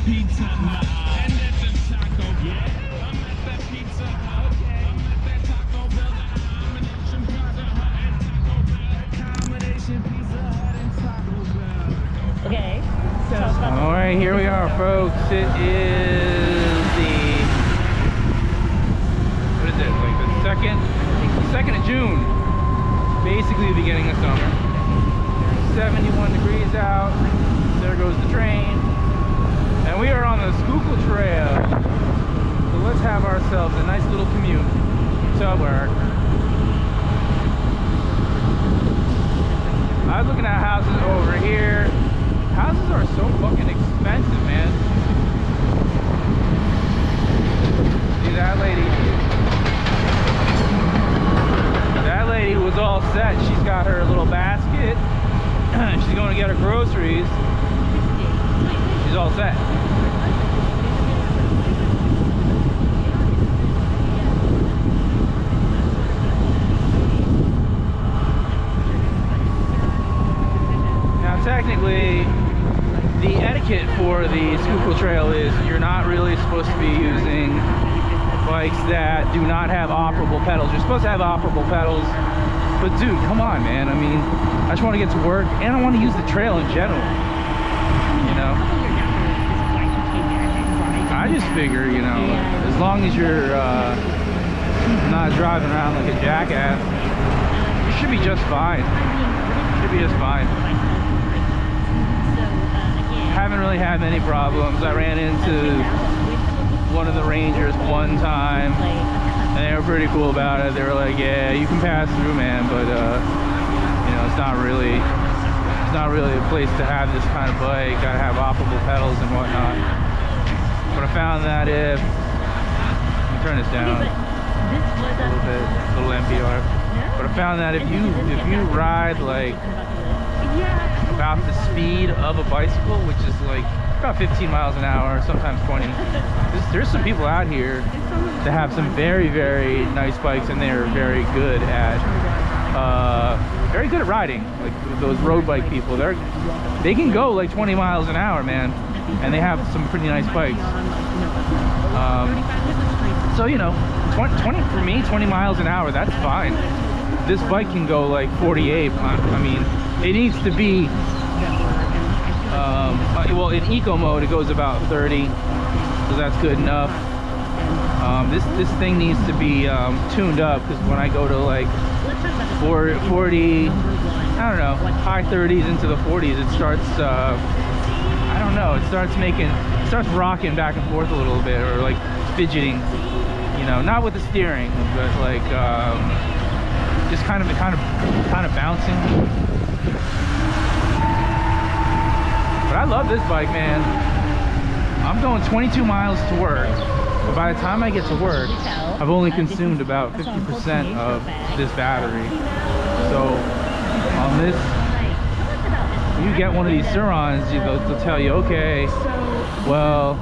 Pizza Hut. And it's a taco. Yeah. I'm at that Pizza Hut. I'm at that Taco Bell. Combination Pizza Hut and Taco Bell. Combination Pizza Hut and Taco Bell. Okay. So. All right, here we are, folks. It is what is it? Like the 2nd of June. Basically the beginning of summer. 71 degrees out. There goes the train. And we are on the Schuylkill Trail. So let's have ourselves a nice little commute to work. I was looking at houses over here. Houses are so fucking expensive, man. See that lady? That lady was all set. She's got her little basket. She's going to get her groceries. She's all set. Now, technically, the etiquette for the Schuylkill Trail is you're not really supposed to be using bikes that do not have operable pedals. You're supposed to have operable pedals. But dude, come on, man. I mean, I just want to get to work and I want to use the trail in general. You know? I just figure, you know, as long as you're not driving around like a jackass, you should be just fine. Should be just fine. Haven't really had many problems. I ran into one of the rangers one time. And they were pretty cool about it. They were like, "Yeah, you can pass through, man, but you know, it's not really a place to have this kind of bike. Gotta have operable pedals and whatnot." But I found that if let me turn this down a little NPR. But I found that if you ride like about the speed of a bicycle, which is like about 15 miles an hour, sometimes 20. There's some people out here that have some very, very nice bikes, and they're very good at riding. Like those road bike people, they can go like 20 miles an hour, man, and they have some pretty nice bikes. So you know, 20 for me, 20 miles an hour, that's fine. This bike can go like 48. I mean, it needs to be. Well, in eco mode it goes about 30, so that's good enough. This thing needs to be tuned up, because when I go to like 40, I don't know, high 30s into the 40s, it starts I don't know, it starts rocking back and forth a little bit, or like fidgeting, you know, not with the steering, but like just kind of bouncing. But I love this bike, man. I'm going 22 miles to work, but by the time I get to work, I've only consumed about 50% of this battery. So on this, you get one of these Surons, they'll tell you, okay, well,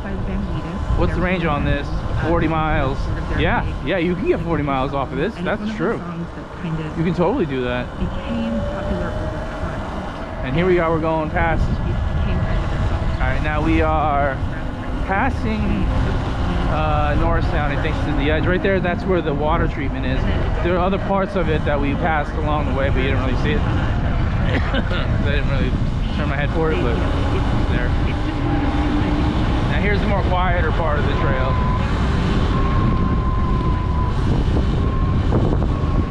what's the range on this? 40 miles. Yeah, you can get 40 miles off of this. That's true. You can totally do that. And here we are, we're going past. Alright, now we are passing Norristown, I think, to the edge. Right there, that's where the water treatment is. There are other parts of it that we passed along the way, but you didn't really see it. I didn't really turn my head for it, but it's there. Now here's the more quieter part of the trail.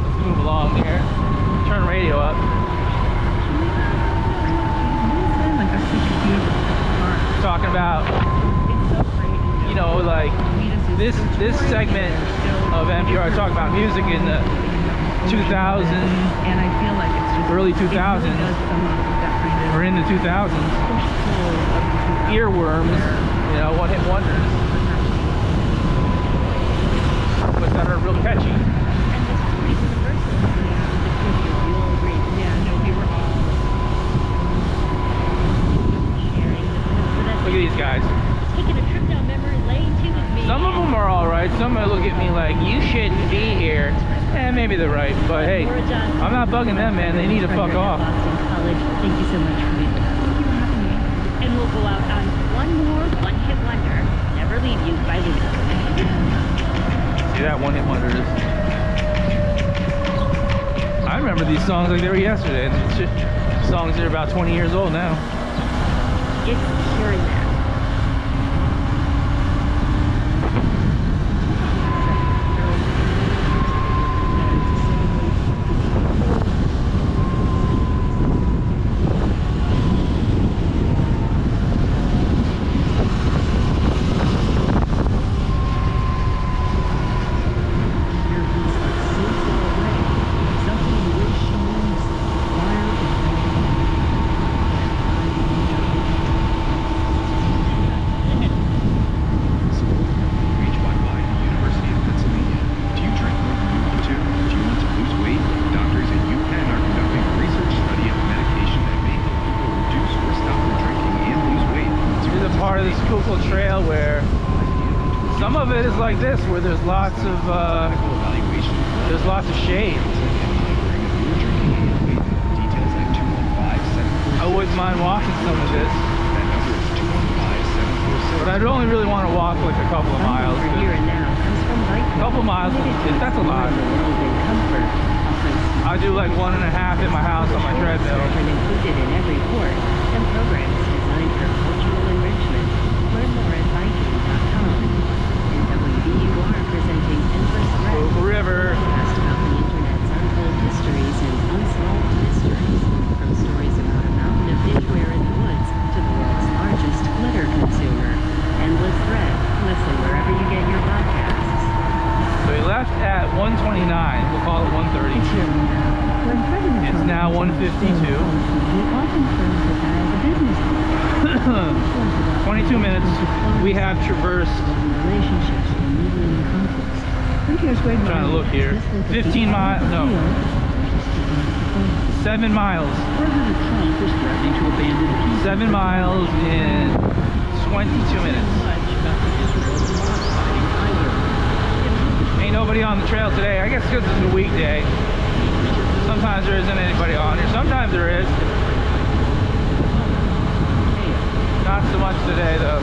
Let's move along here. Turn the radio up. Talking about, you know, like this segment of NPR talk about music in the 2000s, and I feel like it's just early 2000s, or in the 2000s, earworms, you know, one-hit wonders, but that are real catchy. Look at these guys. Taking a trip down memory lane too with me. Some of them are all right. Some will look at me like, you shouldn't be here. And maybe they're right, but hey, I'm not bugging them, man. They need to fuck off. Thank you so much for being with us. And we'll go out on one more one-hit got one-hit wonders. I remember these songs like they were yesterday, and it's just songs that are about 20 years old now. It's hearing that. Trail where some of it is like this, where there's lots of shade. I wouldn't mind walking some of this, but I'd only really want to walk like a couple of miles. A couple of miles, that's a lot. I do like 1.5 at my house on my treadmill. Included in every port, and programs designed for cultural enrichment. Learn more at Viking.com. In WBUR presenting Endless Thread. River. Podcast about the internet's untold histories and unsolved mysteries. From stories about a mountain of dishware in the woods to the world's largest glitter consumer. Endless Thread. Listen wherever you get your podcasts. So we left at 1:29. We'll call it 1:30. It's now 1:52. 22 minutes. We have traversed. I'm trying to look here. 15 miles. No. 7 miles. 7 miles in 22 minutes. Ain't nobody on the trail today. I guess because it's a weekday. Sometimes there isn't anybody on here. Sometimes there is. Not so much today though.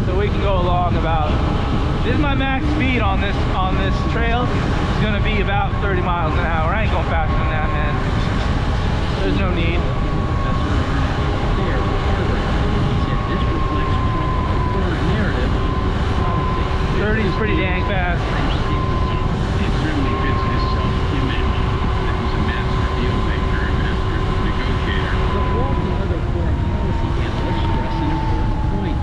So we can go along about. This is my max speed on this trail. It's gonna be about 30 miles an hour. I ain't going faster than that, man. There's no need. 30 is pretty dang fast. It certainly fits his self-image that he's a master deal maker and master negotiator. The world other foreign policy analysts stress an important point.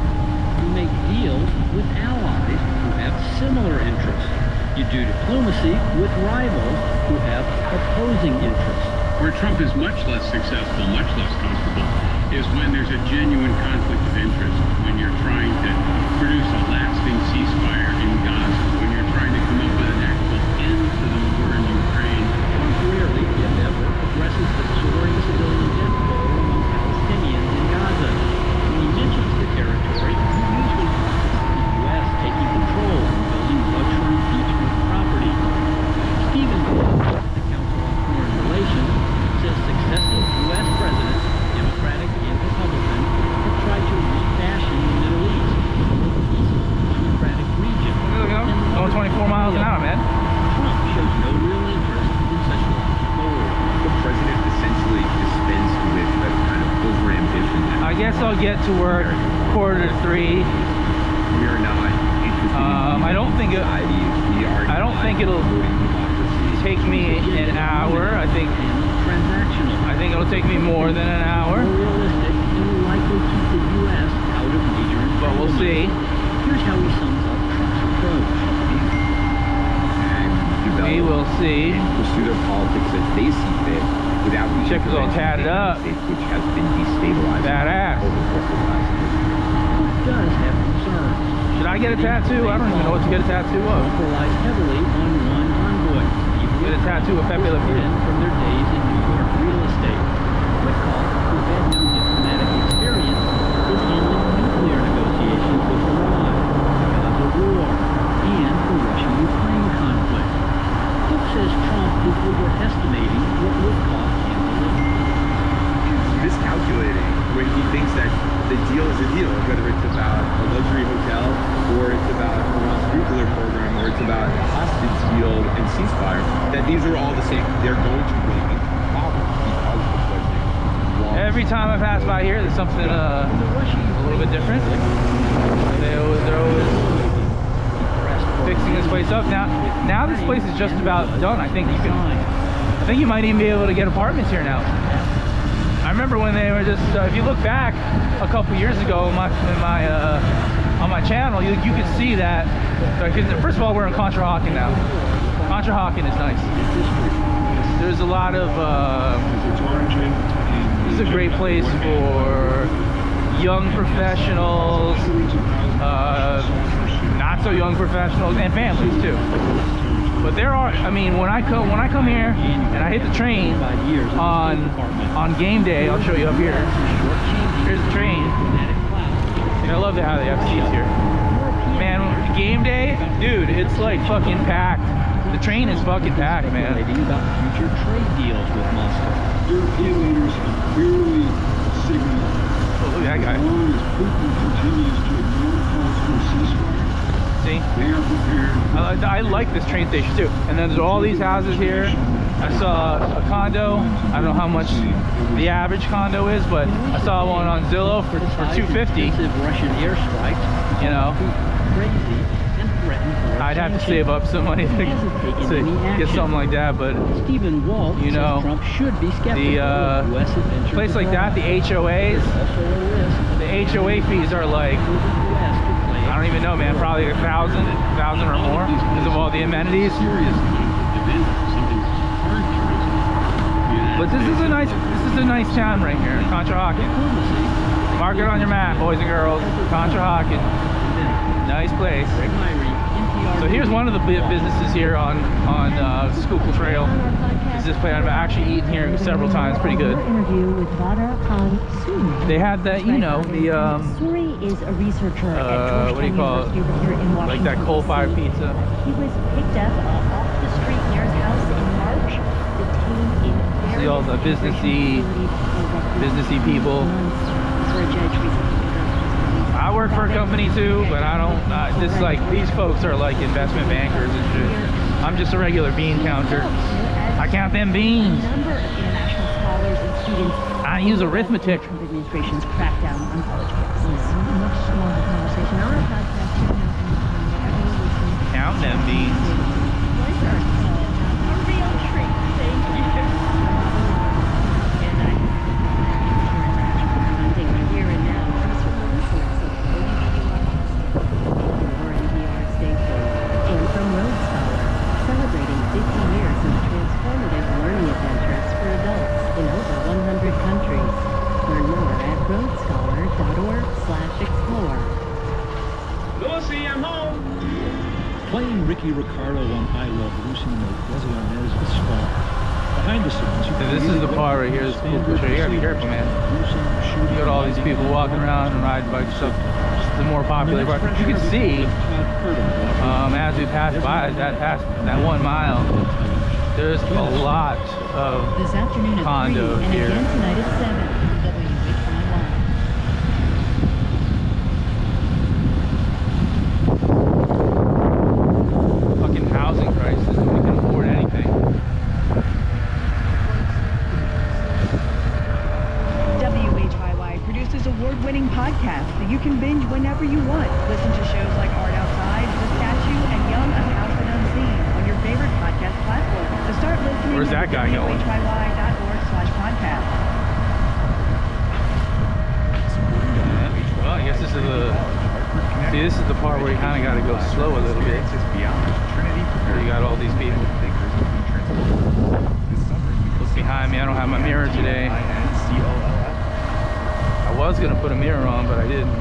You make deals with allies who have similar interests. You do diplomacy with rivals who have opposing interests. Where Trump is much less successful, much less comfortable, is when there's a genuine conflict of interest, when you're trying to produce a lasting ceasefire in Gaza, when you're trying to come up with an actual end to the war in Ukraine. Trump rarely, if ever, addresses the soaring civilian death toll among Palestinians in Gaza. When he mentions the territory, he usually talks about the U.S. taking control and building luxury beachfront property. Stephen Commute, the Council on Foreign Relations, says successive U.S. presidents, Democratic and Republican, have tried to refashion the Middle East, a peaceful, democratic region. There we go. Going 24 miles an hour, man. Trump shows no real interest in such lofty goals. The president essentially dispensed with a kind of over-ambition. I guess I'll get to work 2:45. We are not interested in I don't think it'll take me an hour. I think it'll take me more than an hour. More realistic and will likely keep the U.S. out of major But we'll see. Here's how he sums up Trump's approach. We will see. And pursue their politics as they see fit without reaching Check is all for tatted up. which has been destabilized. Badass. over the course of the last year. Trump does have concerns. Should I get a tattoo? I don't even know what to get a tattoo of. Trump relies heavily on one envoy. Get a tattoo of Pepe Le Pew. From their days in New York real estate. Witkoff, who had no diplomatic experience, is handling nuclear negotiations with Iran, the Gaza war, and the Russia-Ukraine conflict. Cook says Trump is overestimating what Witkoff can deliver. He's miscalculating when he thinks that the deal is a deal, whether it's about a luxury hotel, or it's about a nuclear program, or it's about a hostage deal and ceasefire, that these are all the same. They're going to bring problems because of what they want. Every time I pass by here, there's something a little bit different. They're always fixing this place up. Now this place is just about done. I think you might even be able to get apartments here now. I remember when they were just, if you look back a couple years ago on my channel, you could see that. First of all, we're in Conshohocken now. Conshohocken is nice. There's a lot of. This is a great place for young professionals, not so young professionals, and families too. But there are, I mean, when I come here and I hit the train on game day, I'll show you up here. Here's the train. And I love how they have seats here. Man, game day, dude, it's like fucking packed. The train is fucking packed, man. About future trade deals with Moscow. European leaders have clearly signaled Oh, look at that guy. as long as Putin continues to ignore calls for a ceasefire, See? they are prepared. I like this train station too. And then there's all these houses here. I saw a condo. I don't know how much the average condo is, but I saw one on Zillow for $250. Russian airstrikes. You know, Crazy and threatened. I'd have to save up some money to get something like that. But Stephen Walt you know, says Trump should be skeptical of U.S. adventures place like that, the HOAs, the HOA fees are like, I don't even know, man, probably $1,000 or more because of all the amenities. But this is a nice town right here, Conshohocken. Mark it on your map, boys and girls. Conshohocken, nice place. So here's one of the businesses here on Schuylkill Trail. Is this place? I've actually eaten here several times. Pretty good. They had that, you know, the Suri is a researcher at what do you call it? Like that coal-fired pizza. He was picked up off the street near his house in March, detained in See all the businessy people. I work for a company too, but I don't. Just like these folks are like investment bankers and shit. I'm just a regular bean counter. I count them beans. I use arithmetic. Trump administration's crackdown on college campuses. Much longer conversation on our podcast. Count them beans. A real treat. Thank you. And I'm thinking here and now. And from Rhodes Scholar, celebrating 50 years of transformative learning adventures for adults in over 100 countries. Learn more at rhodescholar.org/explore. Lucy, I'm home. Playing Ricky Ricardo on I Love Lucy Lesiones with Scar. Behind the scenes, This is the part right here. This Schuylkill Trail. You gotta be careful, man. You got all these people walking around and riding bikes. Stuff. The more popular part. You can see as we pass by that 1 mile, there's a lot of This afternoon at condos 3 and here. again tonight at 7. Fucking housing crisis. We can afford anything. WHYY produces award-winning podcasts that you can binge whenever you want. Listen to shows like Art Outside, The Statue, and Young Unhoused and Unseen on your favorite podcast platform. To start listening, Where's that guy going? WHYY.org/podcast. Well, I guess this is this is the part where you kind of got to go slow a little bit. Where you got all these people. Look behind me. I don't have my mirror today. I was gonna put a mirror on, but I didn't.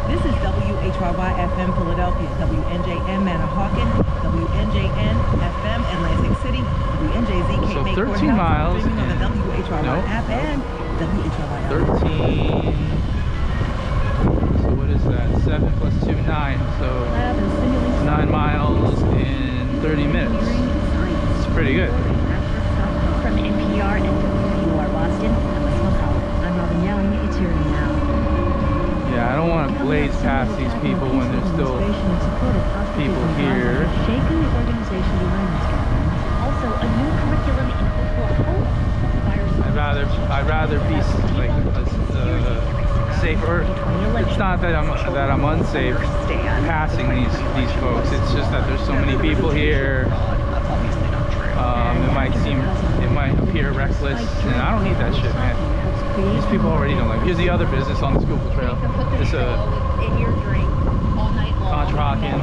This is WHYY FM Philadelphia, WNJM Manahawkin, WNJN FM Atlantic City, WNJZ Cape So May 13 Courthouse, miles streaming on the and- WHYY nope. app and WHYY. 13. So what is that? 7 plus 2, 9. So 9 miles in 30 minutes. It's pretty good. From NPR and WWR Boston, I'm Liz McCall. I'm Robin Young. blaze past these people when there's still people here. Shaken the organization behind this campaign. Also, a new curriculum in Oklahoma. I'd rather be like safer. It's not that I'm unsafe passing these folks. It's just that there's so many people here. It might appear reckless, and I don't need that shit, man. These people already don't like me. Here's the other business on the Schuylkill Trail. It's a Conshohocken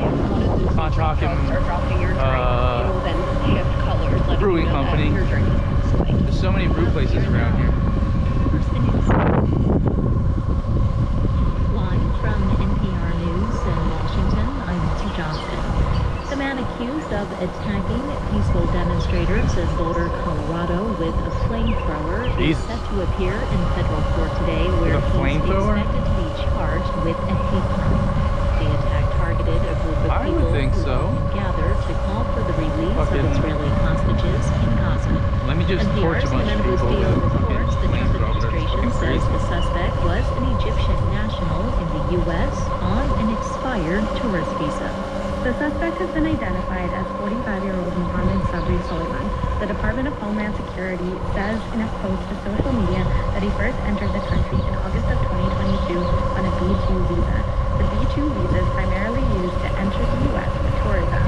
brewing company. There's so many brew places around here. Live from NPR News in Washington, I'm Nancy Johnson. The man accused of attacking peaceful demonstrators in Boulder, Colorado with a flamethrower is set to appear in federal court today, where he's expected to be charged with a hate crime. The attack targeted a group of people who gathered to call for the release of Israeli hostages in Gaza. Let me just torch a bunch of people. Reports the Trump administration says the suspect was an Egyptian national in the U.S. on an expired tourist visa. The suspect has been identified as 45-year-old Mohammed Sabri Soliman. The Department of Homeland Security says in a post to social media that he first entered the country in August of 2022 on a B-2 visa. The B-2 visa is primarily used to enter the U.S. for tourism.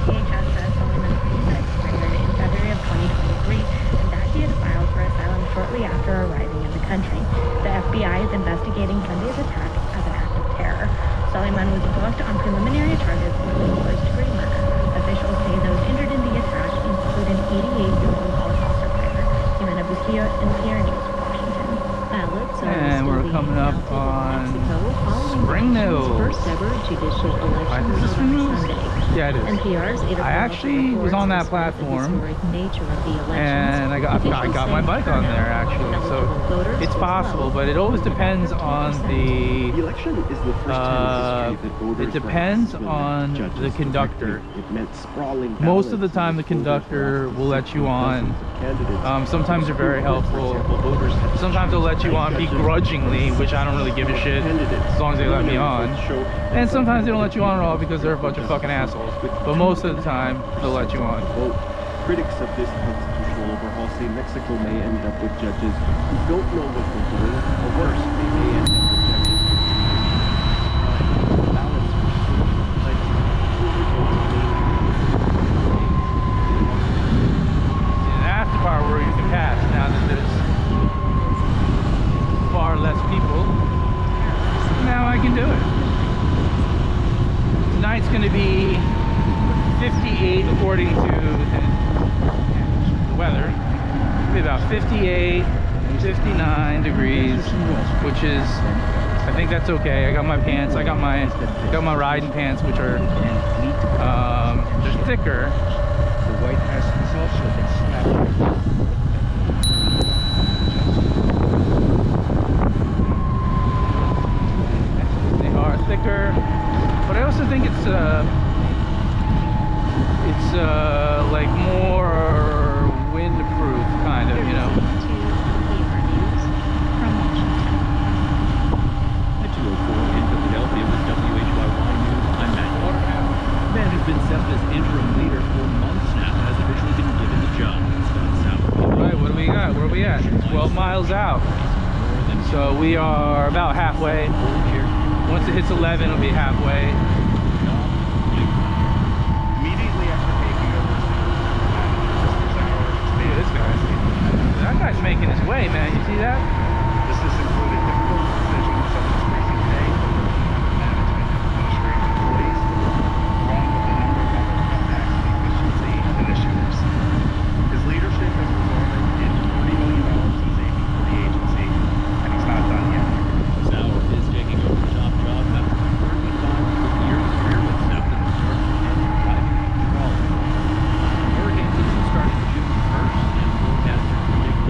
DHS says Soliman's visa expired in February of 2023 and that he had filed for asylum shortly after arriving in the country. The FBI is investigating Sunday's attack as an act of terror. Soliman was booked on preliminary charges including first-degree murder. Officials say those injured in the attack include an 88-year-old Holocaust survivor. Jimena Bustillo, NPR News, Washington. Ballots are And we're coming up on Spring News. First ever judicial election Is this Spring News? Sunday. Yeah, it is. NPR's I actually was on that platform, and I got my bike on there actually. So it's possible, but it always depends on the election is the first time in history that voters it depends on the conductor. It meant sprawling Most of the time, the conductor will let you on. Sometimes they're very helpful. Sometimes they'll let you on begrudgingly, which I don't really give a shit as long as they let me on. And sometimes they don't let you on at all because they're a bunch of fucking assholes. But most of the time, they'll let you on. Critics of this constitutional overhaul say Mexico may end up with judges who don't know what they're doing, or worse, they may end up with judges ballots That's the part where you can pass now that there's far less people. Now I can do it. Tonight's going to be 58 according to the weather. It'll be about 58 and 59 degrees, which is, I think that's okay. I got my pants. I got my riding pants, which are they're thicker. The White House has also been snapped. They are thicker, but I also think it's like more windproof, kind of, you know. At 2:04 in Philadelphia with WHYY News, I'm Matt Waterhouse. The man who's been set as interim leader for months now has officially been given the job. All right, what do we got? Where are we at? 12 miles out. So we are about halfway. Once it hits 11, it'll be halfway. That guy's making his way, man. You see that? This has included difficult decisions such as raising pay, management, administrative employees, along with a number of other tax efficiency initiatives. His leadership has resulted in $40 million in savings for the agency, and he's not done yet. Sauer is taking over the top job after 35 years career with Snap and start and driving control. Hurricane season started June 1st, and forecasters predict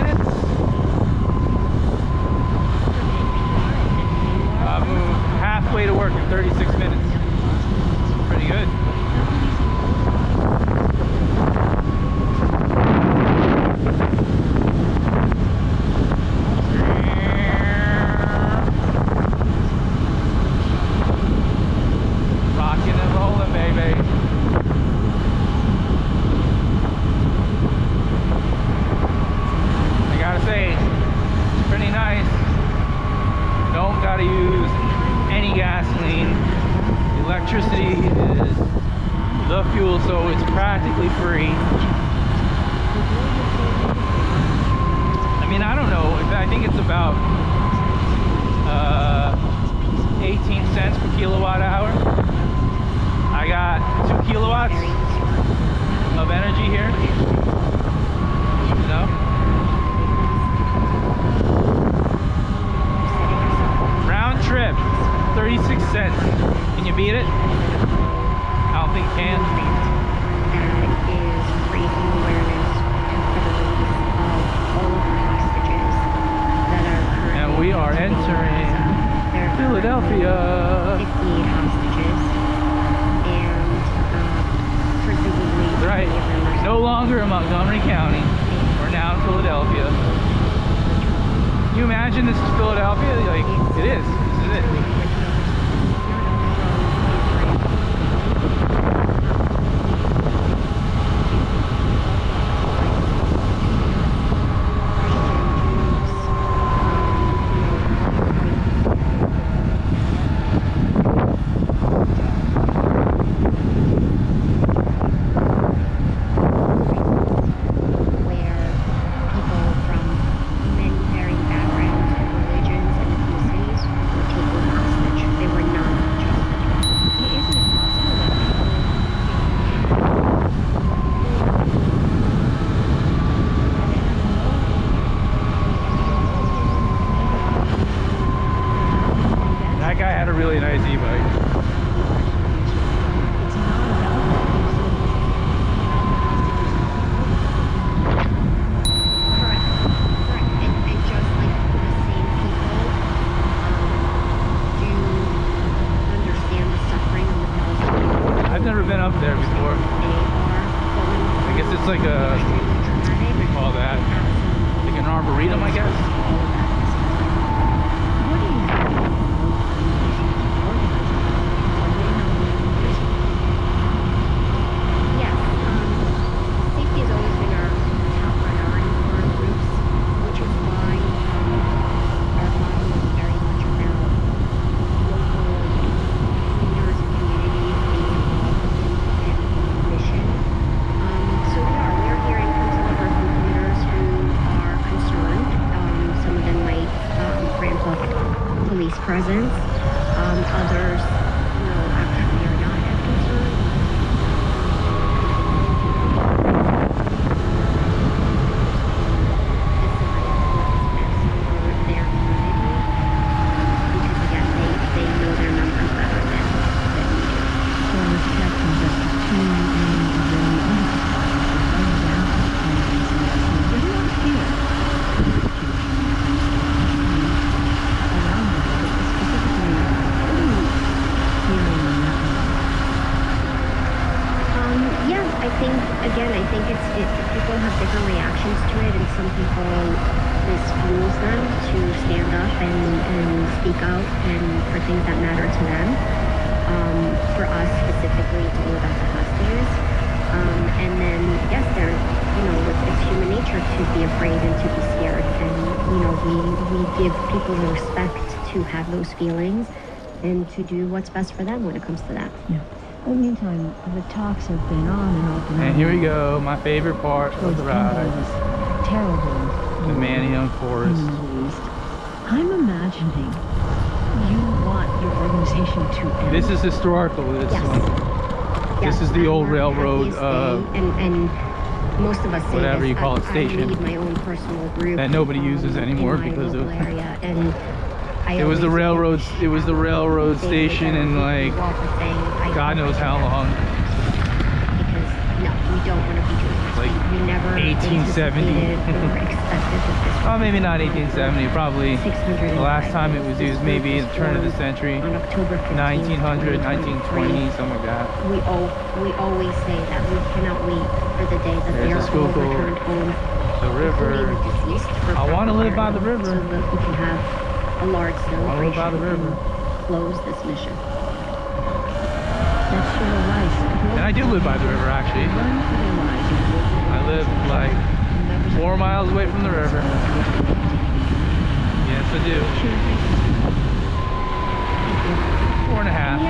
minutes. I'm halfway to work in 36 minutes. Pretty good. Rocking and rolling, baby. I gotta say, it's pretty nice. Don't gotta use any gasoline. Electricity is the fuel, so it's practically free. I mean, I don't know. I think it's about 18 cents per kilowatt hour. I got 2 kilowatts of energy here. You know? Round trip, 36 cents. Can you beat it? I don't think you can. That is raising awareness for the release of all of the hostages that are currently. And we are entering Philadelphia. 58 hostages, and presumably Right. many of them are No longer in Montgomery County. We're now in Philadelphia. Can you imagine this is Philadelphia? Like, it is. This is it. That guy had a really nice e-bike. I've never been up there before. I guess it's like a, what do you call that? Like an arboretum, I guess. Police presence. Others, you know, actually are not as concerned. Their community, because again, they know their numbers better than we do. So this captain just two what do you want to feel? I think people have different reactions to it, and some people, this fuels them to stand up and speak out and for things that matter to them. For us specifically, it's all about the hostages. And then, yes, it's human nature to be afraid and to be scared. And, we give people the respect to have those feelings and to do what's best for them when it comes to that. Yeah. In the meantime, the talks have been on and off and on. And here we go, my favorite part of the ride. Terrible. The Manioc Forest. In the Middle East. I'm imagining you want your organization to end. This is historical, this one. Yes, This is the old railroad, and most of us say whatever this, you call it, station. I lead my own personal group that nobody uses anymore in my because local of area, and it was the railroad station in like God knows how long. Because no, we don't want to be doing that. like You never 1870. anticipated or expected that this Oh, maybe not 1870. Probably 605 the last time it was used, maybe the turn of the century, on October 15th, 1900, 1920, 2023. something like that. We always say that we cannot wait for the day that they There's are the all schuylkill, returned home. the Hopefully river. deceased for I want to proper live by the burial, river. so that we can have a large I want to live by the celebration river. and close this mission. That's your life. And I do live by the river, actually. Run for their lives. I live like 4 miles away from the river. Yes, I do. 4.5.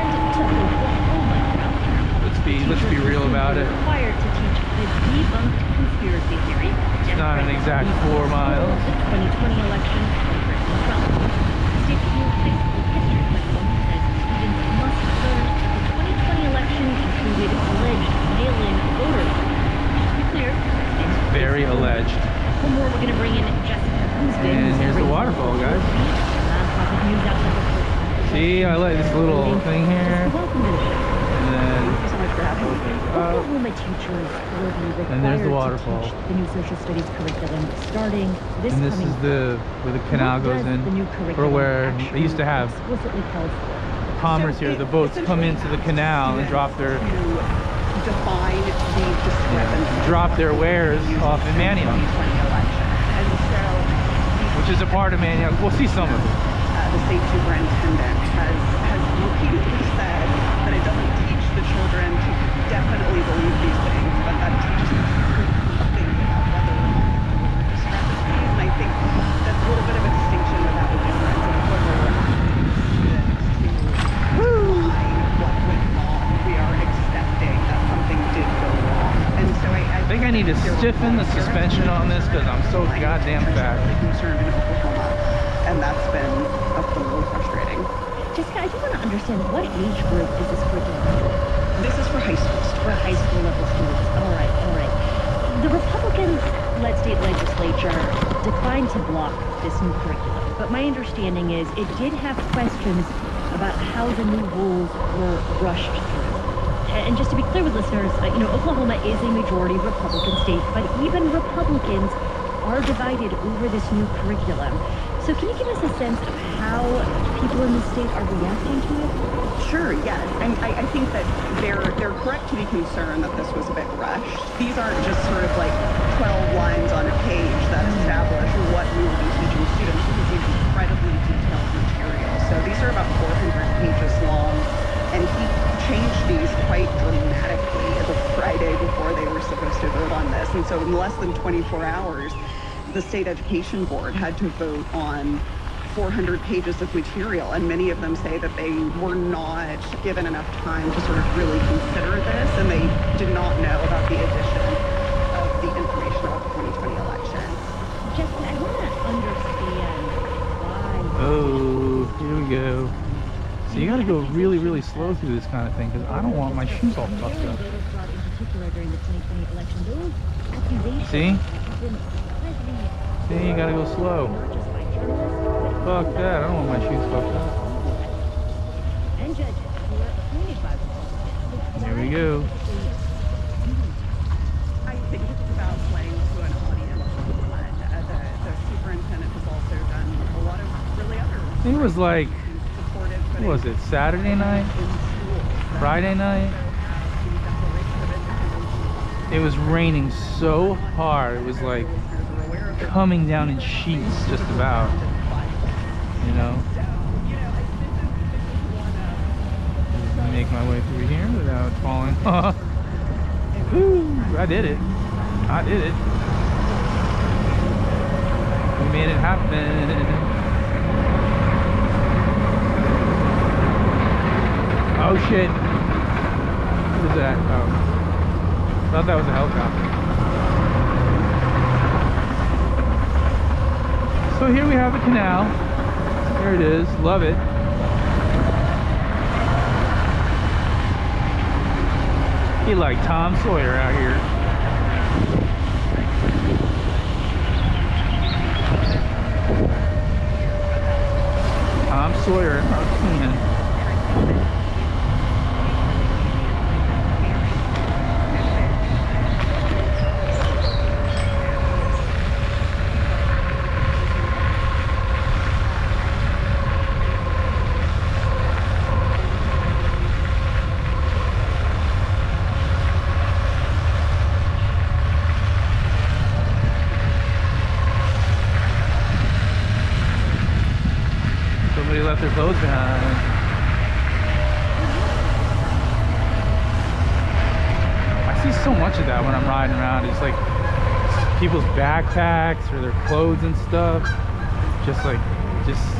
Let's be real about it. Required to teach the debunked conspiracy theory. It's not an exact 4 miles. The 2020 election well. State High School history curriculum says students must learn that the 2020 election included alleged mail-in voter fraud. Just to be clear, it's Very alleged. one more, we're going to bring in Jessica Houston. And here's the waterfall, guys. Nonprofit news outlet reporter. See, I like this little thing here. Welcome to the show. And then Oklahoma teachers will be required and there's the waterfall. to teach the new social studies curriculum starting this And this coming is the where the canal What goes does the new in, or curriculum where actually they used to have explicitly called for? commerce here. The boats come into the canal and drop their define the discrepancy. drop their wares off in Manioc, And so which is a part of Manioc. We'll see some of it. the state superintendent has repeatedly said that it doesn't teach the children to definitely believe these things, but that teaches them to think about whether or not there were discrepancies. And I think that's a little bit of a distinction without a difference of whether we're asking students to define what went wrong. We are accepting that something did go wrong. And so I think I need to stiffen the suspension on this because I'm so goddamn fat. Concerned in Oklahoma, and that's been really frustrating. Jessica, I just want to understand, what age group is this curriculum for? This is for high school students. For high school level students. All right, all right. The Republican-led state legislature declined to block this new curriculum, but my understanding is it did have questions about how the new rules were rushed through. And just to be clear with listeners, Oklahoma is a majority Republican state, but even Republicans are divided over this new curriculum. So can you give us a sense of how people in the state are reacting to it? Sure, yes. And I think that they're correct to be concerned that this was a bit rushed. These aren't just sort of like 12 lines on a page that establish what we will be teaching students. This is incredibly detailed material. So these are about 400 pages long, and he changed these quite dramatically the Friday before they were supposed to vote on this. And so in less than 24 hours, the state education board had to vote on 400 pages of material, and many of them say that they were not given enough time to sort of really consider this, and they did not know about the addition of the information about the 2020 election. Jessica, I want to understand why. Oh, here we go. So you got to go really, really slow through this kind of thing because I don't want my shoes all fucked up. See? See, you gotta go slow. Fuck that, I don't want my shoes fucked up. There we go. I think it's about playing to an audience. The superintendent has also done a lot of really other. I think it was like, what was it, Saturday night? Friday night? It was raining so hard, it was like coming down in sheets just about, Make my way through here without falling. Woo, I did it. We made it happen. Oh shit. What is that? Oh. Thought that was a helicopter. So here we have the canal. There it is. Love it. He like Tom Sawyer out here. Tom Sawyer. Somebody left their clothes behind. I see so much of that when I'm riding around. It's like people's backpacks or their clothes and stuff. Just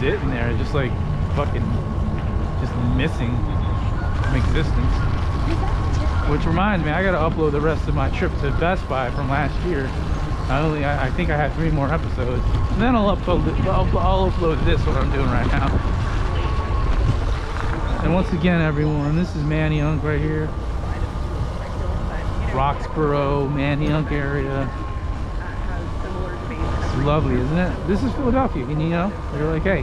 sitting there, just like fucking, just missing from existence. Which reminds me, I gotta upload the rest of my trip to Best Buy from last year. I think I have 3 more episodes. And then I'll upload this, what I'm doing right now. And once again, everyone, this is Manayunk right here. Roxborough, Manayunk area. It's lovely, isn't it? This is Philadelphia, and you know, they're like, hey,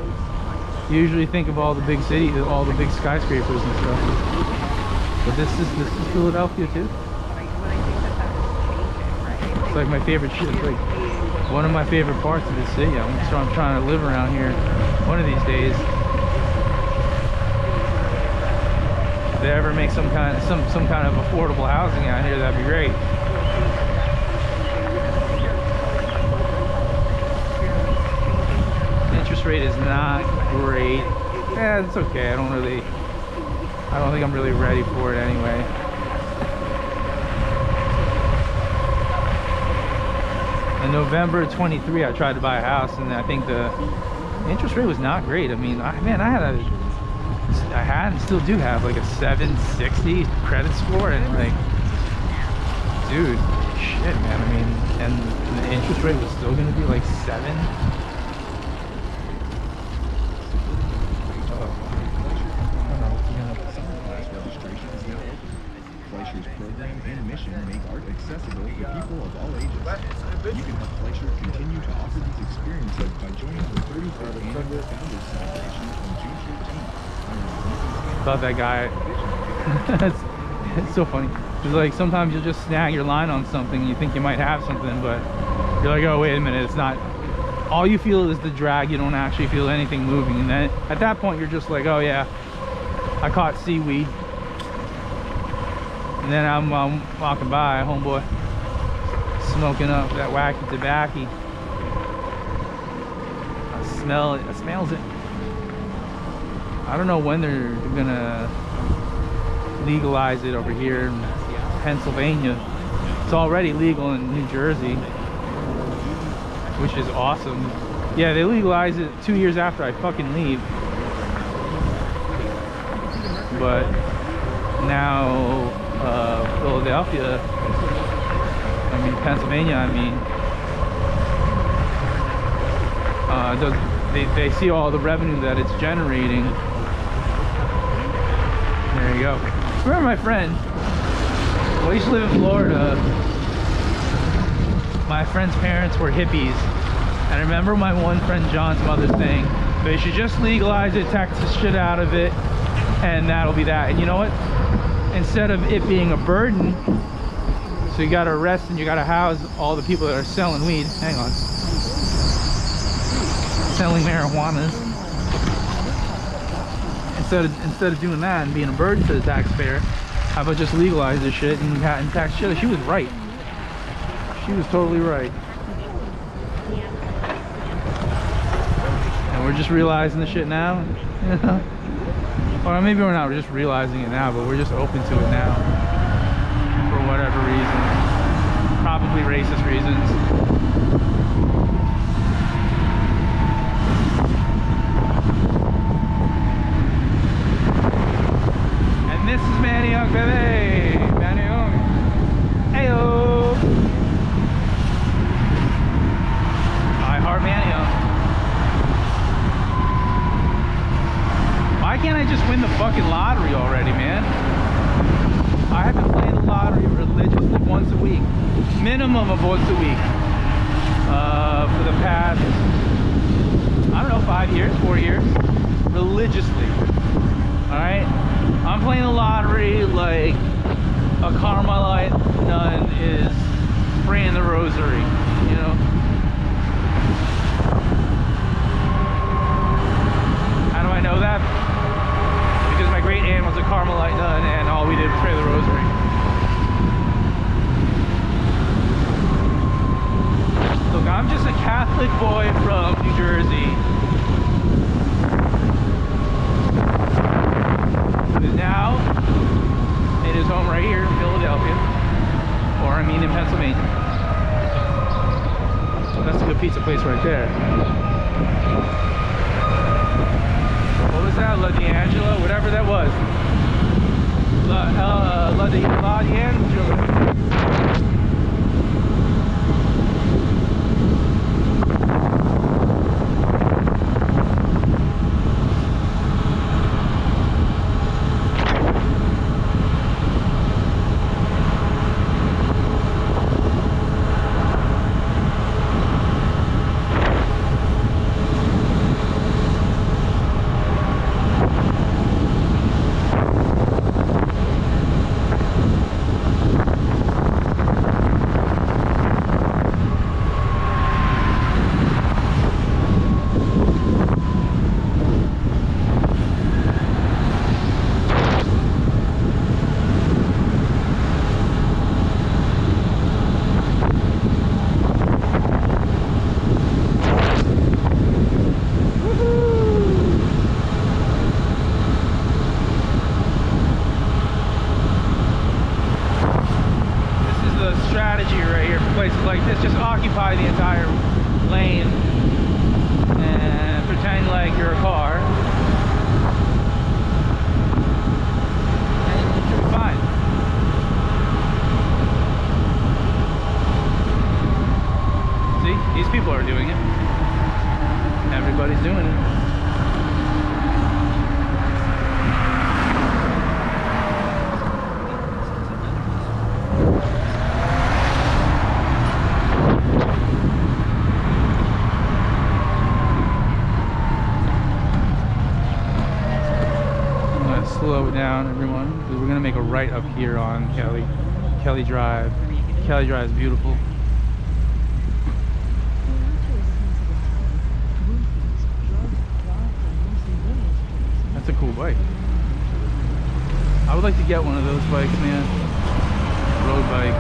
you usually think of all the big cities, all the big skyscrapers and stuff. But this is Philadelphia too. It's like my favorite shit. It's like one of my favorite parts of the city. I'm trying to live around here one of these days. If they ever make some kind of affordable housing out here, that'd be great. Interest rate is not great. Yeah, it's okay. I don't think I'm really ready for it anyway. In November 23, I tried to buy a house, and I think the interest rate was not great. I mean, I had and still do have like a 760 credit score, and like, dude, shit, man. I mean, and the interest rate was still gonna be like 7. Program and mission make art accessible for people of all ages. You can help Fleischer continue to offer these experiences by joining the 33rd Annual Founders Celebration on June 15th. Thought that guy, it's so funny. It's like sometimes you'll just snag your line on something, you think you might have something, but you're like, oh, wait a minute, it's not. All you feel is the drag, you don't actually feel anything moving. And then at that point, you're just like, oh yeah, I caught seaweed. And then I'm walking by, homeboy, smoking up that wacky tobacco. I smell it. I smells it. I don't know when they're gonna legalize it over here in Pennsylvania. It's already legal in New Jersey, which is awesome. Yeah, they legalized it 2 years after I fucking leave. But now Philadelphia, Pennsylvania, they see all the revenue that it's generating. There you go. Remember my friend, well, I used to live in Florida. My friend's parents were hippies. And I remember my one friend John's mother saying, they should just legalize it, tax the shit out of it, and that'll be that. And you know what? Instead of it being a burden, so you gotta arrest and you gotta house all the people that are selling weed. Hang on. Selling marijuana. Instead of doing that and being a burden to the taxpayer, how about just legalize this shit and tax shit? She was right. She was totally right. And we're just realizing the shit now. You know? Or maybe we're not just realizing it now, but we're just open to it now. For whatever reason. Probably racist reasons. And this is Manayunk, baby! Manayunk! Ayo! I heart Manayunk. Why can't I just win the fucking lottery already, man? I have been playing the lottery religiously once a week. Minimum of once a week. For the past, I don't know, 5 years, 4 years. Religiously. Alright? I'm playing the lottery like a Carmelite nun is praying the rosary, you know? How do I know that? Because my great aunt was a Carmelite nun and all we did was pray the rosary. Look, I'm just a Catholic boy from New Jersey. pizza place right there. What was that? La D'Angelo? Whatever that was. La D'Angelo. Places like this, just occupy the entire lane and pretend like you're a car, and it should be fine. See, these people are doing it. Everybody's doing it. Slow it down, everyone, because we're gonna make a right up here on Kelly Drive. Kelly Drive is beautiful. That's a cool bike. I would like to get one of those bikes, man. Road bike.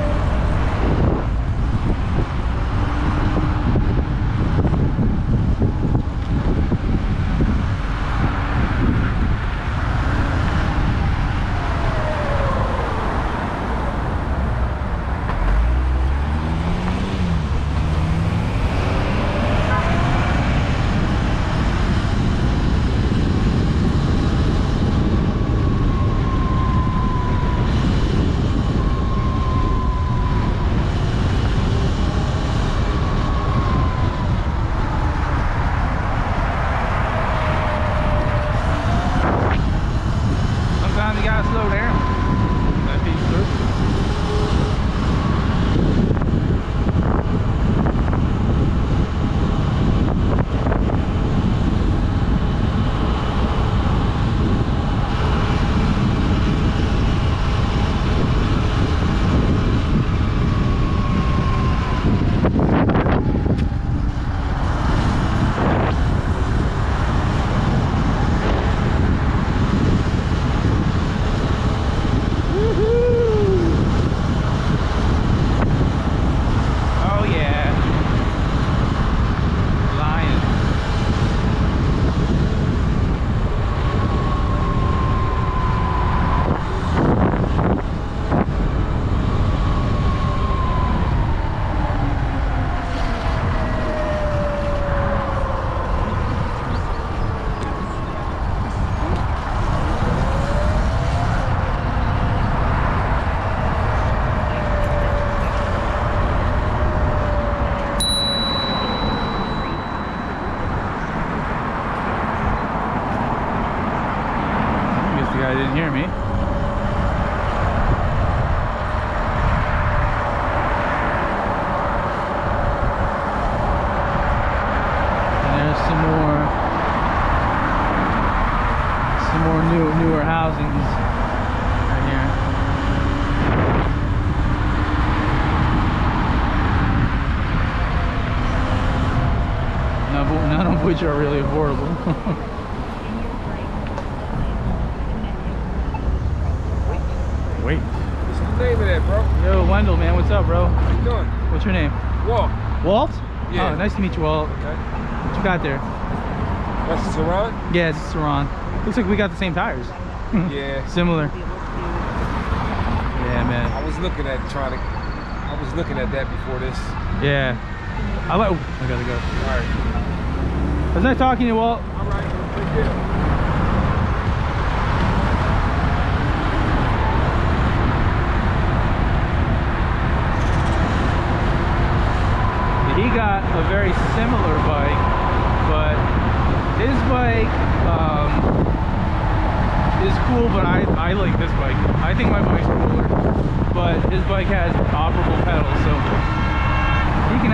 Didn't hear me. And there's some more newer housings right here. None of which are really affordable. Wait. What's the name of that, bro? Yo, Wendell, man, what's up, bro? How you doing? What's your name? Walt. Walt? Yeah. Oh, nice to meet you, Walt. Okay. What you got there? That's a Saran? Yeah, it's a Saran. Looks like we got the same tires. Yeah. Similar. Yeah, man. I was looking at that before this. Yeah. I gotta go. All right. It was nice talking to you, Walt. All right. Take care. He got a very similar bike, but his bike is cool, but I like this bike. I think my bike's cooler, but his bike has operable pedals, so he can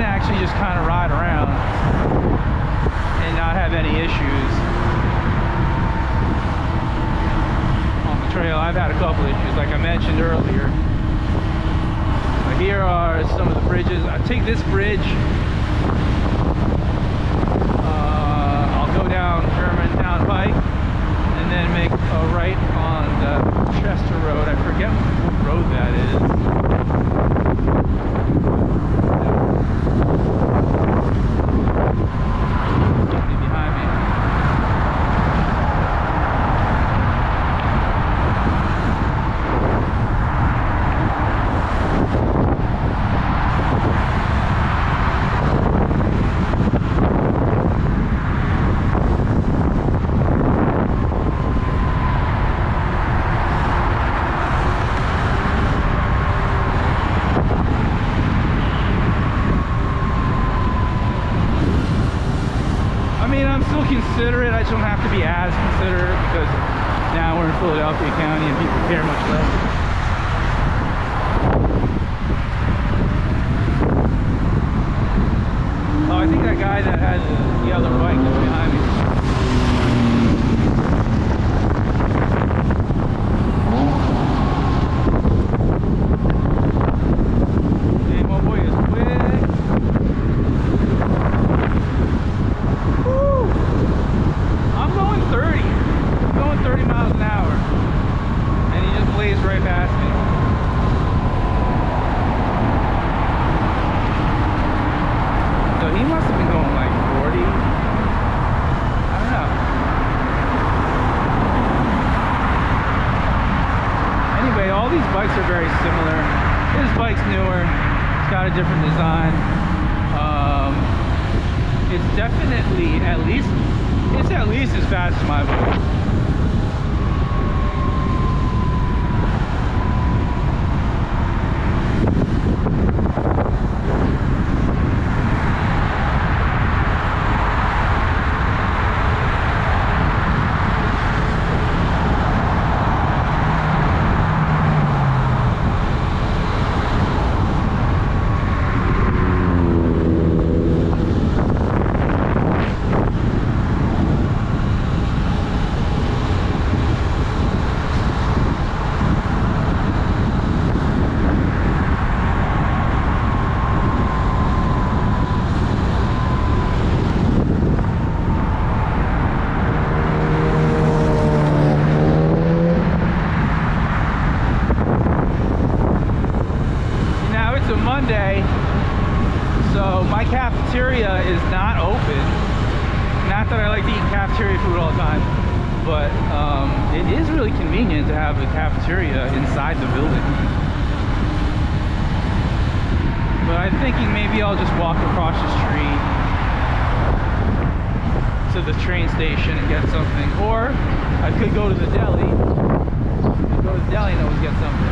actually just kind of ride around and not have any issues on the trail. I've had a couple issues, like I mentioned earlier. Here are some of the bridges. I take this bridge. I'll go down Germantown Pike and then make a right on the Chester Road. I forget what road that is. Somebody behind me. Considerate. I just don't have to be as considerate because now we're in Philadelphia County and people care much less. Oh, I think that guy that had the yellow bike is behind me. Hey, my boy is quick. Woo! I'm going 30. I'm going 30 miles an hour. And he just blazed right past me. So he must have been going like 40. I don't know. Anyway, all these bikes are very similar. His bike's newer. It's got a different design. It's definitely at least as fast as my bike. Monday, so my cafeteria is not open. Not that I like to eat cafeteria food all the time, but it is really convenient to have a cafeteria inside the building. But I'm thinking maybe I'll just walk across the street to the train station and get something, or I could go to the deli. Go to the deli and always get something.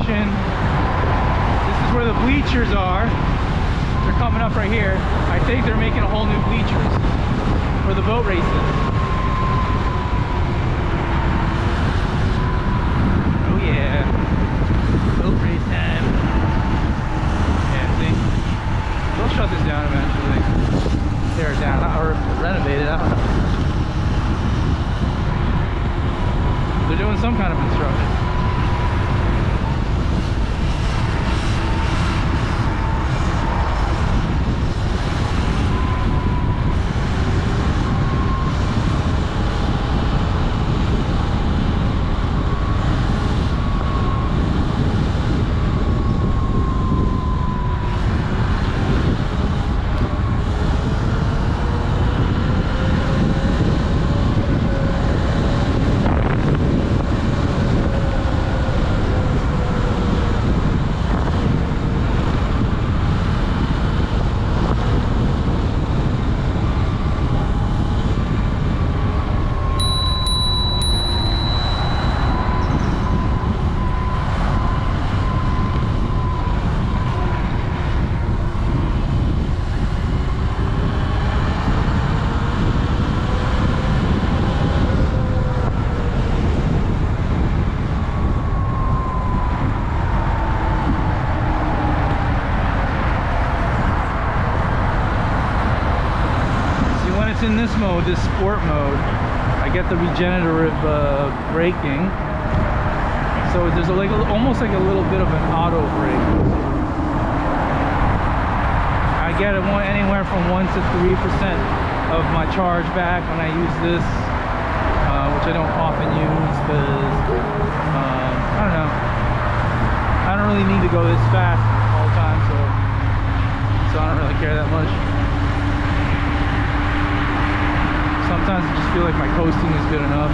construction. This is where the bleachers are. They're coming up right here. I think they're making a whole new bleachers for the boat races. Oh yeah, boat race time. Yeah, see? They'll shut this down eventually. Tear it down, or renovate it, I don't know. They're doing some kind of construction. In this mode, this sport mode, I get the regenerative braking, so there's almost like a little bit of an auto brake. I get anywhere from 1 to 3% of my charge back when I use this, which I don't often use because I don't know, I don't really need to go this fast all the time, so I don't really care that much. Sometimes I just feel like my coasting is good enough.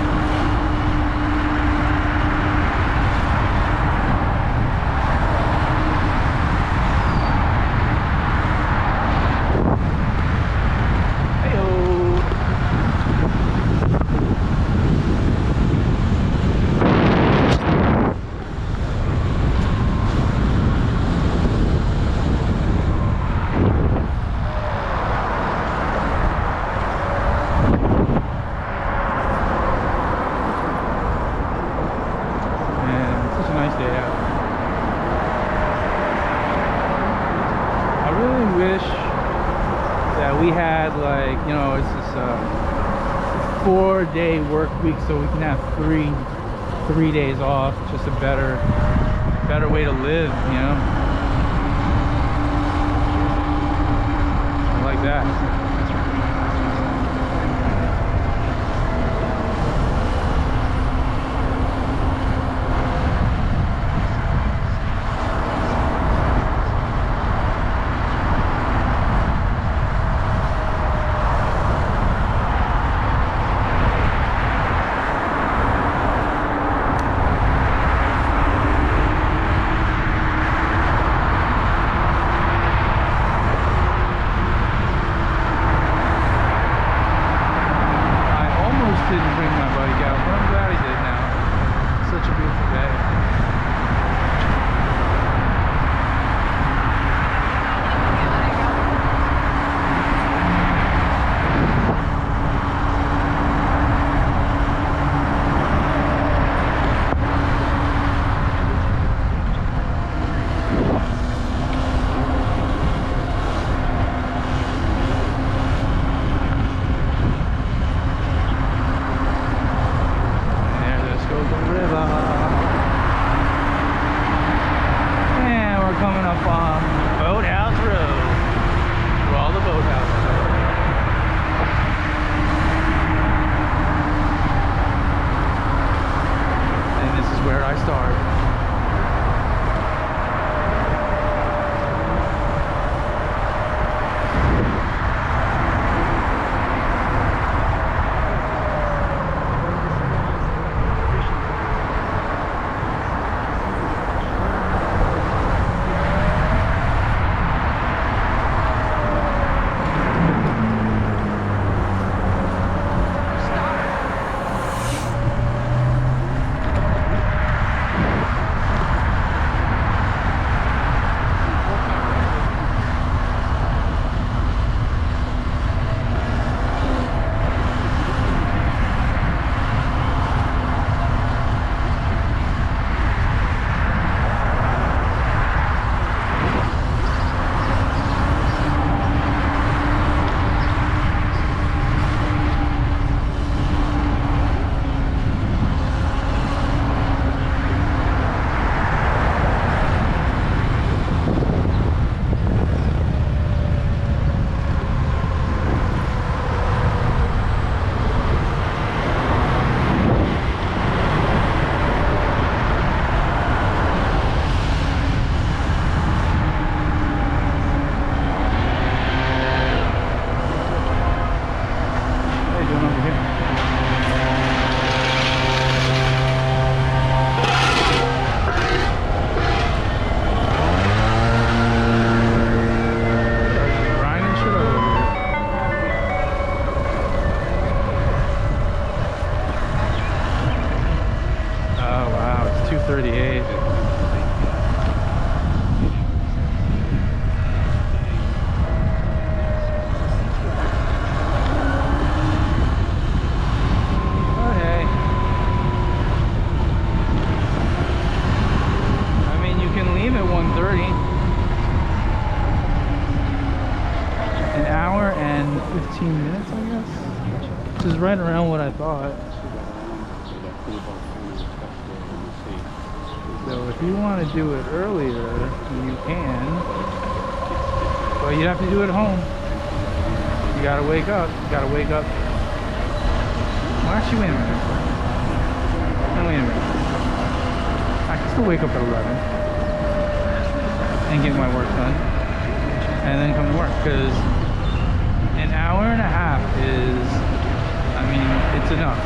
We had, like, you know, it's this 4-day work week, so we can have three days off. Just a better way to live, you know. I like that. an hour and 15 minutes, I guess, which is right around what I thought. So if you want to do it earlier, you can, but you have to do it at home. You gotta wake up. You gotta wake up. Well, actually, wait a minute. No, wait a minute. I can still wake up at 11 and get my work done, and then come to work, because an hour and a half is, I mean, it's enough.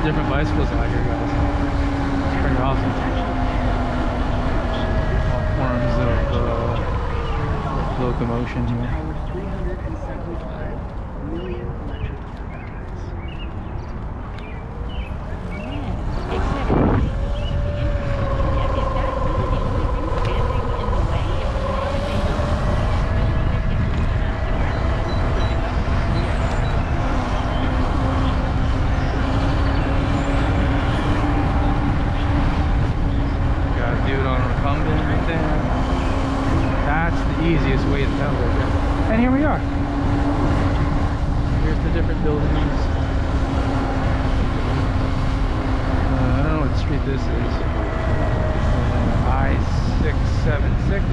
Different bicycles out here, guys. It's pretty awesome. All forms of locomotion here. Powered 375 million electric car batteries. Easiest way to tell it. And here we are. Here's the different buildings. I don't know what street this is. I-676.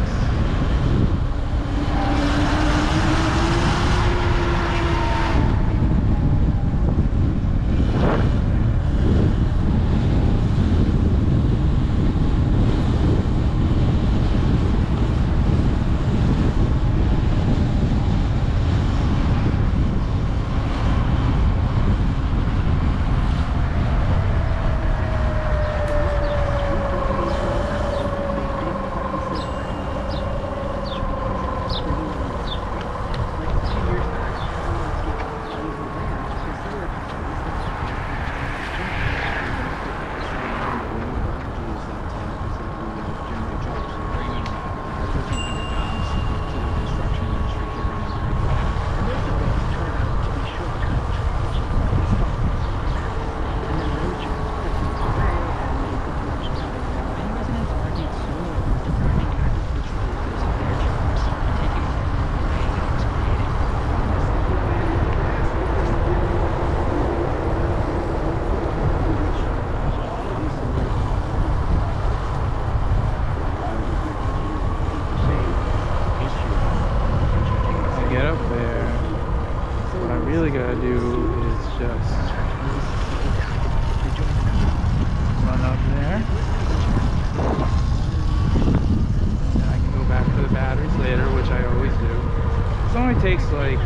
Takes like, I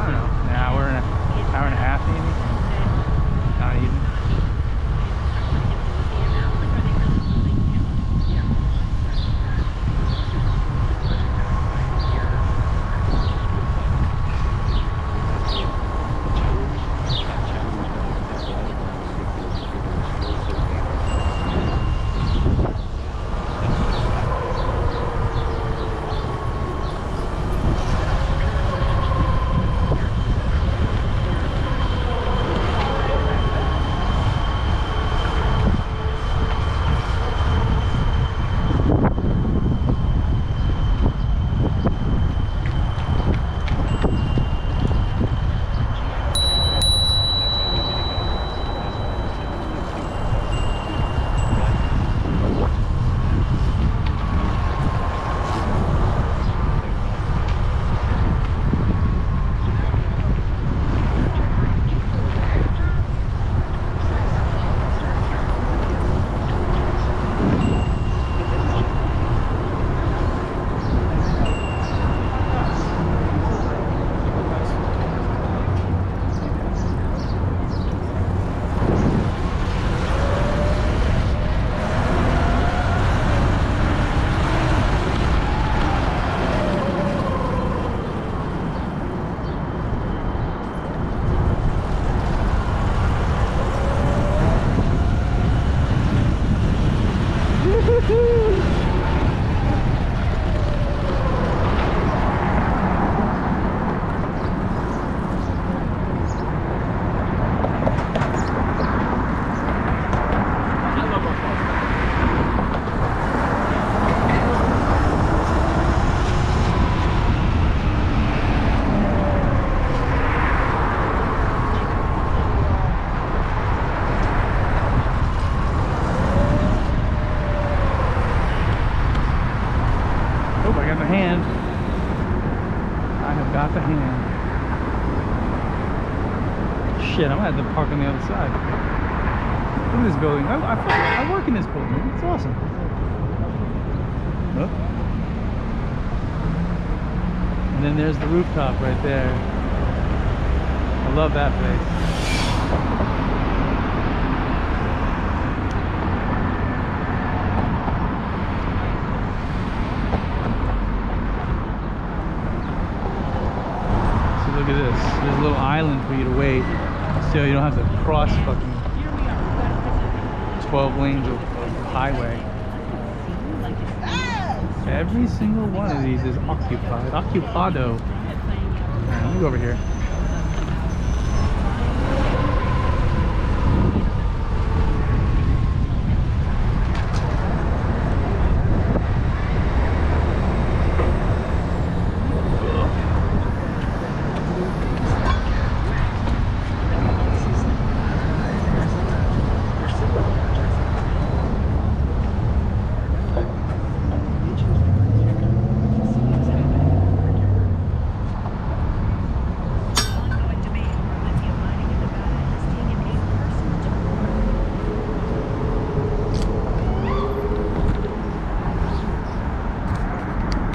don't know, an hour and a half maybe. Not even. the hand. Shit, I'm gonna have to park on the other side. Look at this building. I work in this building. It's awesome. Oh. And then there's the rooftop right there. I love that place. So look at this. There's a little island for you to wait, so you don't have to cross fucking 12 lanes of highway. Every single one of these is occupied. Occupado. Alright, let me go over here.